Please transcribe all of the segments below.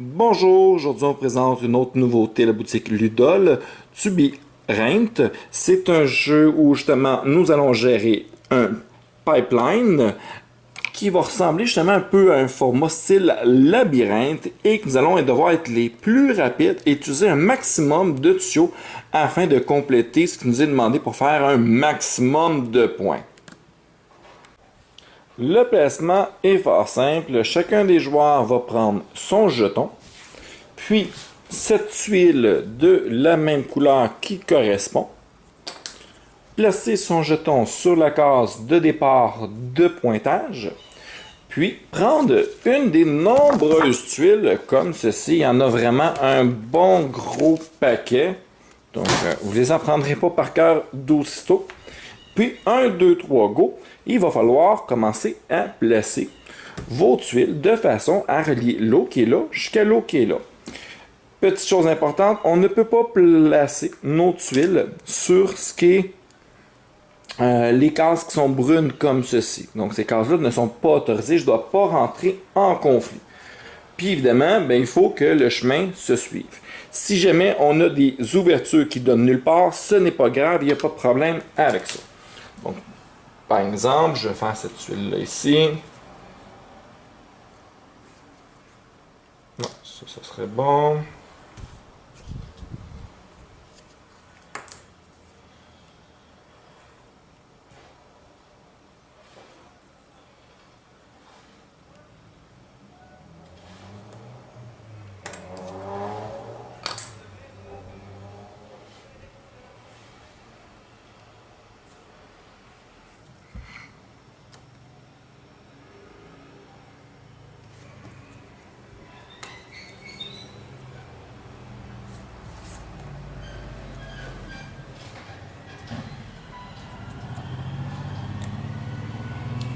Bonjour, aujourd'hui on présente une autre nouveauté à la boutique Ludol, Tubirent. C'est un jeu où justement nous allons gérer un pipeline qui va ressembler justement un peu à un format style labyrinthe et que nous allons devoir être les plus rapides et utiliser un maximum de tuyaux afin de compléter ce qui nous est demandé pour faire un maximum de points. Le placement est fort simple. Chacun des joueurs va prendre son jeton, puis cette tuile de la même couleur qui correspond, placer son jeton sur la case de départ de pointage, puis prendre une des nombreuses tuiles comme ceci. Il y en a vraiment un bon gros paquet. Donc, vous ne les en prendrez pas par cœur d'aussitôt. Puis, 1, 2, 3, go. Il va falloir commencer à placer vos tuiles de façon à relier l'eau qui est là jusqu'à l'eau qui est là. Petite chose importante, on ne peut pas placer nos tuiles sur ce qui est les cases qui sont brunes comme ceci. Donc, ces cases-là ne sont pas autorisées. Je ne dois pas rentrer en conflit. Puis, évidemment, il faut que le chemin se suive. Si jamais on a des ouvertures qui donnent nulle part, ce n'est pas grave, il n'y a pas de problème avec ça. Donc, par exemple, je vais faire cette tuile-là ici. Non, ça serait bon.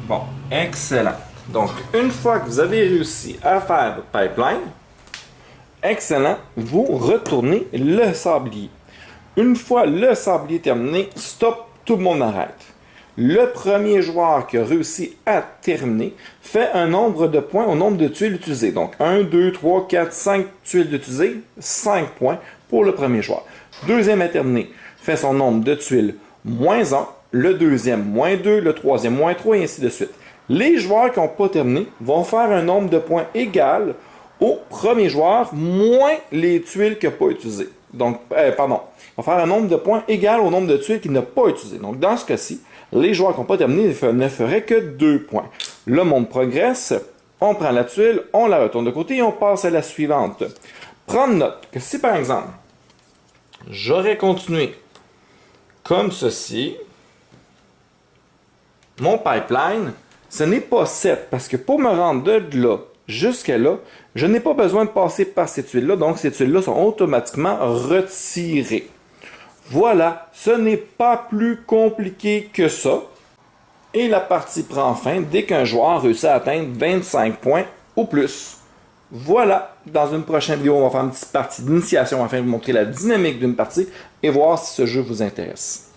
Bon, excellent. Donc, une fois que vous avez réussi à faire votre pipeline, excellent, vous retournez le sablier. Une fois le sablier terminé, stop, tout le monde arrête. Le premier joueur qui a réussi à terminer fait un nombre de points au nombre de tuiles utilisées. Donc, 1, 2, 3, 4, 5 tuiles utilisées, 5 points pour le premier joueur. Deuxième à terminer fait son nombre de tuiles moins 1, le deuxième moins 2, le troisième moins 3, et ainsi de suite. Les joueurs qui n'ont pas terminé vont faire un nombre de points égal au premier joueur moins les tuiles qu'il n'a pas utilisées. Donc, pardon, ils vont faire un nombre de points égal au nombre de tuiles qu'il n'a pas utilisées. Donc, dans ce cas-ci, les joueurs qui n'ont pas terminé ne feraient que 2 points. Le monde progresse, on prend la tuile, on la retourne de côté et on passe à la suivante. Prendre note que si, par exemple, j'aurais continué comme ceci, mon pipeline, ce n'est pas 7, parce que pour me rendre de là jusqu'à là, je n'ai pas besoin de passer par ces tuiles-là, donc ces tuiles-là sont automatiquement retirées. Voilà, ce n'est pas plus compliqué que ça. Et la partie prend fin dès qu'un joueur réussit à atteindre 25 points ou plus. Voilà, dans une prochaine vidéo, on va faire une petite partie d'initiation afin de vous montrer la dynamique d'une partie et voir si ce jeu vous intéresse.